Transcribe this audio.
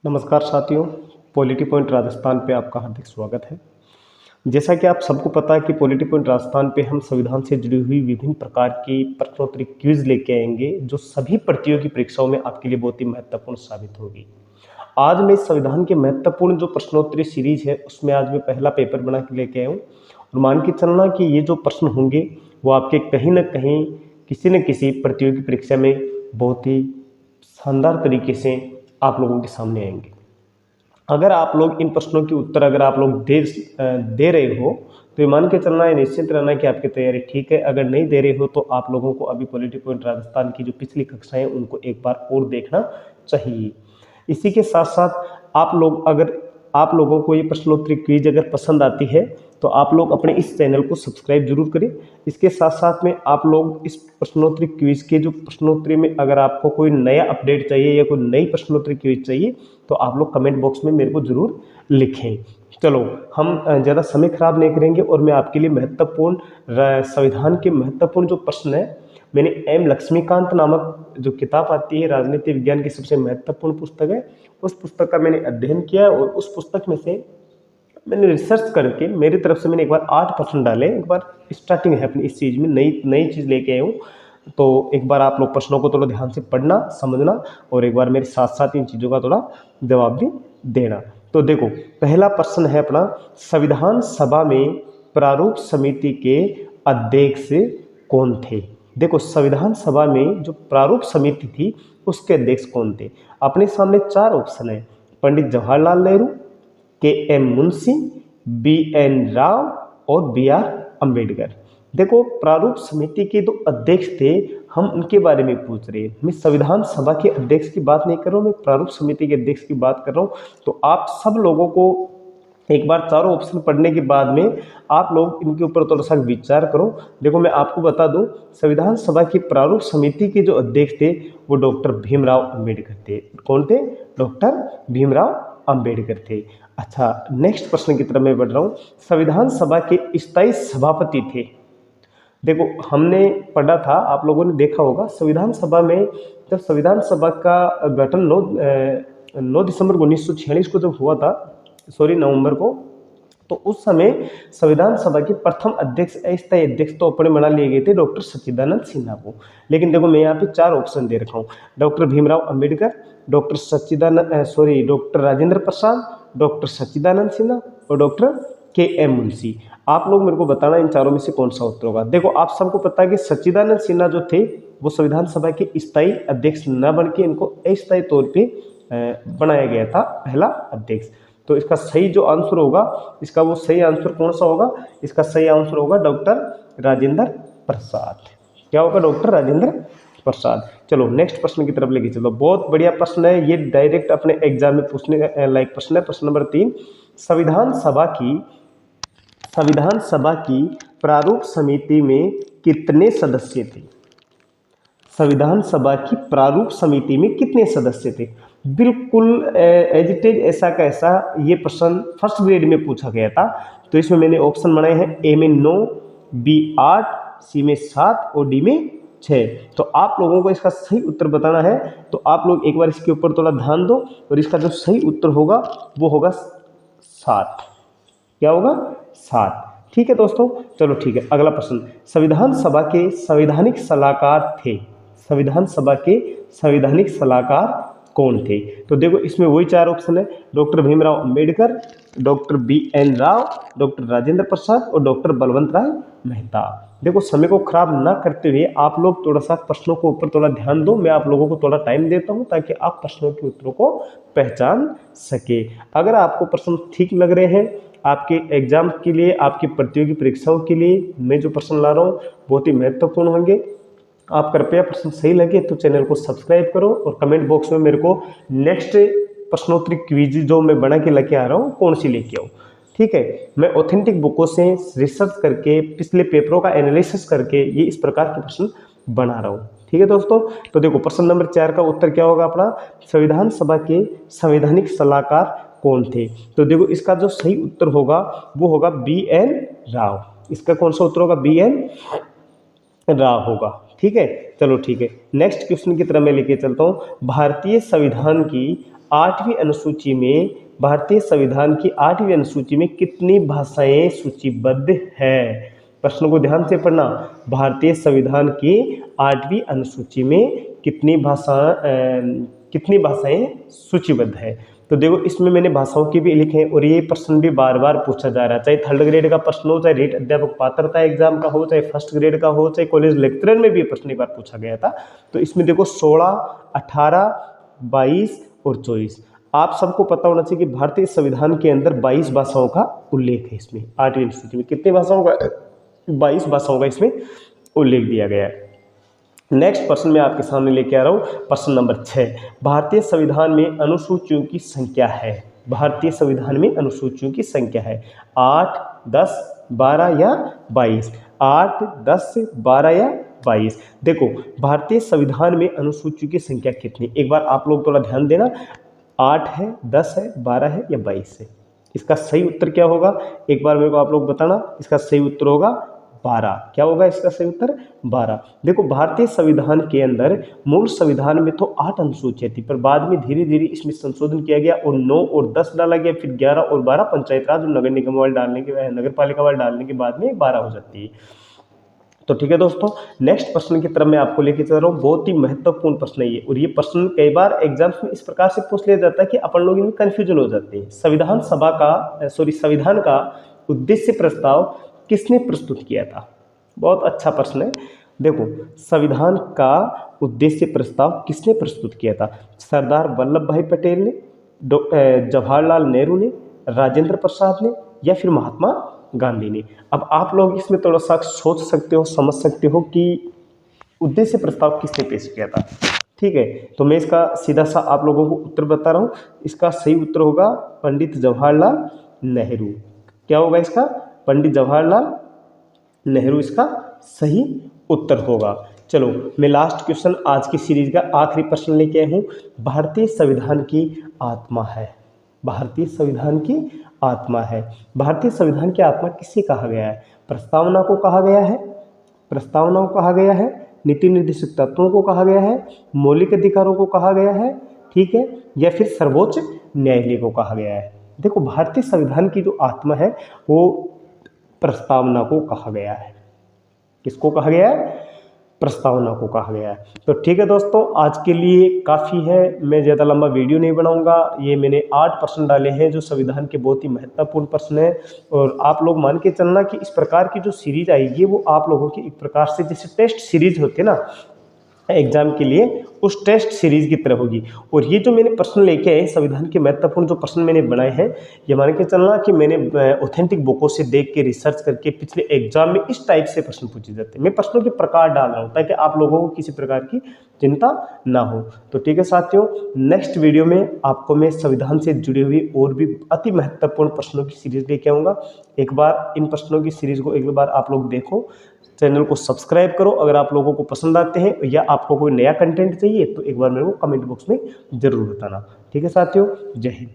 नमस्कार साथियों, polity point Rajasthan पे आपका हार्दिक स्वागत है। जैसा कि आप सबको पता है कि पॉलिटी पॉइंट राजस्थान पे हम संविधान से जुड़ी हुई विभिन्न प्रकार की प्रश्नोत्तरी क्विज लेके आएंगे, जो सभी प्रतियोगी परीक्षाओं में आपके लिए बहुत ही महत्वपूर्ण साबित होगी। आज मैं इस संविधान के महत्वपूर्ण जो प्रश्नोत्तरी सीरीज है, उसमें आज मैं पहला पेपर बना के लेके आया हूँ और मान के चलना कि ये जो प्रश्न होंगे वो आपके कहीं ना कहीं किसी न किसी प्रतियोगी परीक्षा में बहुत ही शानदार तरीके से आप लोगों के सामने आएंगे। अगर आप लोग इन प्रश्नों के उत्तर अगर आप लोग दे रहे हो तो ये मान के चलना है, निश्चित रहना कि आपकी तैयारी ठीक है। अगर नहीं दे रहे हो तो आप लोगों को अभी पॉलिटी पॉइंट राजस्थान की जो पिछली कक्षाएं उनको एक बार और देखना चाहिए। इसी के साथ साथ आप लोगों को ये प्रश्नोत्तरी क्विज अगर पसंद आती है तो आप लोग अपने इस चैनल को सब्सक्राइब जरूर करें। इसके साथ साथ में आप लोग इस प्रश्नोत्तरी क्विज के जो प्रश्नोत्तरी में अगर आपको कोई नया अपडेट चाहिए या कोई नई प्रश्नोत्तरी क्विज चाहिए तो आप लोग कमेंट बॉक्स में मेरे को जरूर लिखें। चलो, हम ज़्यादा समय खराब नहीं करेंगे और मैं आपके लिए संविधान के महत्वपूर्ण जो प्रश्न है, मैंने एम लक्ष्मीकांत नामक जो किताब आती है, राजनीति विज्ञान की सबसे महत्वपूर्ण पुस्तक है, उस पुस्तक का मैंने अध्ययन किया और उस पुस्तक में से मैंने रिसर्च करके मेरी तरफ से मैंने एक बार 8 प्रश्न डाले। एक बार स्टार्टिंग है अपनी इस चीज़ में, नई चीज़ लेके आया हूँ। तो एक बार आप लोग प्रश्नों को थोड़ा ध्यान से पढ़ना, समझना और एक बार मेरे साथ साथ इन चीज़ों का थोड़ा जवाब भी देना। तो देखो, पहला प्रश्न है अपना, संविधान सभा में प्रारूप समिति के अध्यक्ष कौन थे? देखो, संविधान सभा में जो प्रारूप समिति थी उसके अध्यक्ष कौन थे? अपने सामने 4 ऑप्शन है, पंडित जवाहरलाल नेहरू, के.एम. मुंशी, बी.एन. राव और बी.आर. अम्बेडकर। देखो, प्रारूप समिति के जो अध्यक्ष थे हम उनके बारे में पूछ रहे हैं। मैं संविधान सभा के अध्यक्ष की बात नहीं कर रहा हूँ, मैं प्रारूप समिति के अध्यक्ष की बात कर रहा हूँ। तो आप सब लोगों को एक बार चारों ऑप्शन पढ़ने के बाद में आप लोग इनके ऊपर थोड़ा सा विचार करो। देखो, मैं आपको बता दूं, संविधान सभा की प्रारूप समिति के जो अध्यक्ष थे वो डॉक्टर भीमराव अम्बेडकर थे। कौन थे? डॉक्टर भीमराव अम्बेडकर थे। अच्छा, नेक्स्ट प्रश्न की तरफ मैं बढ़ रहा हूँ। संविधान सभा के स्थायी सभापति थे। देखो, हमने पढ़ा था, आप लोगों ने देखा होगा, संविधान सभा में जब संविधान सभा का गठन 9 दिसंबर 1946 को जब हुआ था, नवंबर को, तो उस समय संविधान सभा के प्रथम अध्यक्ष, अस्थायी अध्यक्ष तो अपने बना लिए गए थे डॉक्टर सच्चिदानंद सिन्हा को। लेकिन देखो, मैं यहाँ पे 4 ऑप्शन दे रखा हूँ, डॉक्टर भीमराव अम्बेडकर, डॉक्टर राजेंद्र प्रसाद, डॉक्टर सच्चिदानंद सिन्हा और डॉक्टर के.एम. मुंशी। आप लोग मेरे को बताना इन चारों में से कौन सा उत्तर होगा। देखो, आप सबको पता है कि सच्चिदानंद सिन्हा जो थे वो संविधान सभा के स्थायी अध्यक्ष न बन के इनको अस्थायी तौर पे बनाया गया था, पहला अध्यक्ष। तो इसका सही जो आंसर होगा, इसका वो सही आंसर कौन सा होगा? इसका सही आंसर होगा डॉक्टर राजेंद्र प्रसाद। क्या होगा? डॉक्टर राजेंद्र प्रसाद। चलो, नेक्स्ट प्रश्न की तरफ लेके चलो। बहुत बढ़िया प्रश्न है ये, डायरेक्ट अपने एग्जाम में पूछने लायक प्रश्न है। प्रश्न नंबर 3, संविधान सभा की प्रारूप समिति में कितने सदस्य थे? संविधान सभा की प्रारूप समिति में कितने सदस्य थे? बिल्कुल एज इट इज ऐसा का ऐसा ये प्रश्न फर्स्ट ग्रेड में पूछा गया था। तो इसमें मैंने ऑप्शन बनाए हैं, ए में 9, बी 8, सी में 7 और डी में 6। तो आप लोगों को इसका सही उत्तर बताना है, तो आप लोग एक बार इसके ऊपर थोड़ा ध्यान दो और इसका जो सही उत्तर होगा वो होगा 7। क्या होगा? 7। ठीक है दोस्तों, चलो ठीक है। अगला प्रश्न, संविधान सभा के संवैधानिक सलाहकार थे। संविधान सभा के संवैधानिक सलाहकार कौन थे? तो देखो, इसमें वही 4 ऑप्शन है, doctor Bhimrao Ambedkar, doctor B N. Rao, doctor Rajendra Prasad और डॉक्टर बलवंत राय मेहता। देखो, समय को खराब ना करते हुए आप लोग थोड़ा सा प्रश्नों के ऊपर थोड़ा ध्यान दो। मैं आप लोगों को थोड़ा टाइम देता हूं ताकि आप प्रश्नों के उत्तरों को पहचान सके। अगर आपको प्रश्न ठीक लग रहे हैं, आपके एग्जाम के लिए, आपकी प्रतियोगी परीक्षाओं के लिए मैं जो प्रश्न ला रहा हूँ बहुत ही महत्वपूर्ण होंगे, आप कृपया प्रश्न सही लगे तो चैनल को सब्सक्राइब करो और कमेंट बॉक्स में मेरे को नेक्स्ट प्रश्नोत्तरी क्विज जो मैं बना के लेके आ रहा हूँ कौन सी लेके आऊँ। ठीक है, मैं ऑथेंटिक बुकों से रिसर्च करके पिछले पेपरों का एनालिसिस करके ये इस प्रकार के प्रश्न बना रहा हूँ। ठीक है दोस्तों, तो देखो, प्रश्न नंबर 4 का उत्तर क्या होगा अपना? संविधान सभा के संवैधानिक सलाहकार कौन थे? तो देखो, इसका जो सही उत्तर होगा वो होगा बी.एन. राव। इसका कौन सा उत्तर होगा? बी.एन. राव होगा। ठीक है, चलो ठीक है। नेक्स्ट क्वेश्चन की तरफ मैं लेके चलता हूँ। भारतीय संविधान की 8वीं अनुसूची में, भारतीय संविधान की 8वीं अनुसूची में कितनी भाषाएं सूचीबद्ध है? प्रश्न को ध्यान से पढ़ना। भारतीय संविधान की 8वीं अनुसूची में कितनी भाषाएं सूचीबद्ध है? तो देखो इसमें मैंने भाषाओं की भी लिखे हैं और ये प्रश्न भी बार बार पूछा जा रहा है, चाहे थर्ड ग्रेड का प्रश्न हो, चाहे रेट अध्यापक पात्रता एग्जाम का हो, चाहे फर्स्ट ग्रेड का हो, चाहे कॉलेज लेक्चरर में भी प्रश्न एक बार पूछा गया था। तो इसमें देखो 16, 18, 22 और 24। आप सबको पता होना चाहिए कि भारतीय संविधान के अंदर 22 भाषाओं का उल्लेख है। इसमें 8वीं अनुसूची में कितनी भाषाओं का? 22 भाषाओं का इसमें उल्लेख दिया गया है। नेक्स्ट प्रश्न मैं आपके सामने लेके आ रहा हूँ, प्रश्न नंबर 6। भारतीय संविधान में अनुसूचियों की संख्या है। भारतीय संविधान में अनुसूचियों की संख्या है 8, 10, 12 या 22। 8, 10, 12 या 22। देखो भारतीय संविधान में अनुसूचियों की संख्या कितनी, एक बार आप लोग थोड़ा ध्यान देना। 8 है, 10 है, 12 है या 22 है? इसका सही उत्तर क्या होगा, एक बार मेरे को आप लोग बताना। इसका सही उत्तर होगा 12। क्या होगा इसका सही उत्तर? 12। देखो भारतीय संविधान के अंदर मूल संविधान में तो 8 अनुसूचियां थी, पर बाद में धीरे धीरे इसमें संशोधन किया गया और 9 और 10 डाला गया, फिर 11 और 12 पंचायत राज और नगर निगम वाले डालने के, नगर पालिका वाले डालने के बाद में 12 हो जाती है। तो ठीक है दोस्तों, नेक्स्ट प्रश्न की तरफ मैं आपको लेके चल रहा हूँ। बहुत ही महत्वपूर्ण प्रश्न है ये, और ये प्रश्न कई बार एग्जाम्स में इस प्रकार से पूछ लिया जाता है कि अपन लोग इनमें कंफ्यूजन हो जाते हैं। संविधान का उद्देश्य प्रस्ताव किसने प्रस्तुत किया था? बहुत अच्छा प्रश्न है। देखो संविधान का उद्देश्य प्रस्ताव किसने प्रस्तुत किया था? सरदार वल्लभ भाई पटेल ने, जवाहरलाल नेहरू ने, राजेंद्र प्रसाद ने या फिर महात्मा गांधी ने? अब आप लोग इसमें थोड़ा सा सोच सकते हो, समझ सकते हो कि उद्देश्य प्रस्ताव किसने पेश किया था। ठीक है, तो मैं इसका सीधा सा आप लोगों को उत्तर बता रहा हूँ। इसका सही उत्तर होगा पंडित जवाहरलाल नेहरू। क्या होगा इसका? पंडित जवाहरलाल नेहरू इसका सही उत्तर होगा। चलो मैं लास्ट क्वेश्चन आज की सीरीज का आखिरी प्रश्न लेके आया हूँ। भारतीय संविधान की आत्मा है। भारतीय संविधान की आत्मा है। भारतीय संविधान की आत्मा किसे कहा गया है? प्रस्तावना को कहा गया है, प्रस्तावना को कहा गया है, नीति निर्देशक तत्वों को कहा गया है, मौलिक अधिकारों को कहा गया है, ठीक है, या फिर सर्वोच्च न्यायालय को कहा गया है? देखो भारतीय संविधान की जो आत्मा है वो प्रस्तावना को कहा गया है। किसको कहा गया है? प्रस्तावना को कहा गया है। तो ठीक है दोस्तों, आज के लिए काफ़ी है, मैं ज़्यादा लंबा वीडियो नहीं बनाऊंगा। ये मैंने 8 प्रश्न डाले हैं जो संविधान के बहुत ही महत्वपूर्ण प्रश्न है, और आप लोग मान के चलना कि इस प्रकार की जो सीरीज आएगी वो आप लोगों की एक प्रकार से जैसे टेस्ट सीरीज होती है ना एग्जाम के लिए, उस टेस्ट सीरीज की तरह होगी। और ये जो मैंने प्रश्न लेके आए संविधान के महत्वपूर्ण जो प्रश्न मैंने बनाए हैं, ये मान के चलना कि मैंने ऑथेंटिक बुकों से देख के रिसर्च करके पिछले एग्जाम में इस टाइप से प्रश्न पूछे जाते हैं। मैं प्रश्नों के प्रकार डाल रहा हूँ ताकि आप लोगों को किसी प्रकार की चिंता ना हो। तो ठीक है साथियों, नेक्स्ट वीडियो में आपको मैं संविधान से जुड़ी हुई और भी अति महत्वपूर्ण प्रश्नों की सीरीज लेके आऊँगा। एक बार इन प्रश्नों की सीरीज को एक बार आप लोग देखो, चैनल को सब्सक्राइब करो अगर आप लोगों को पसंद आते हैं, या आपको कोई नया कंटेंट चाहिए तो एक बार मेरे को कमेंट बॉक्स में जरूर बताना। ठीक है साथियों, जय हिंद।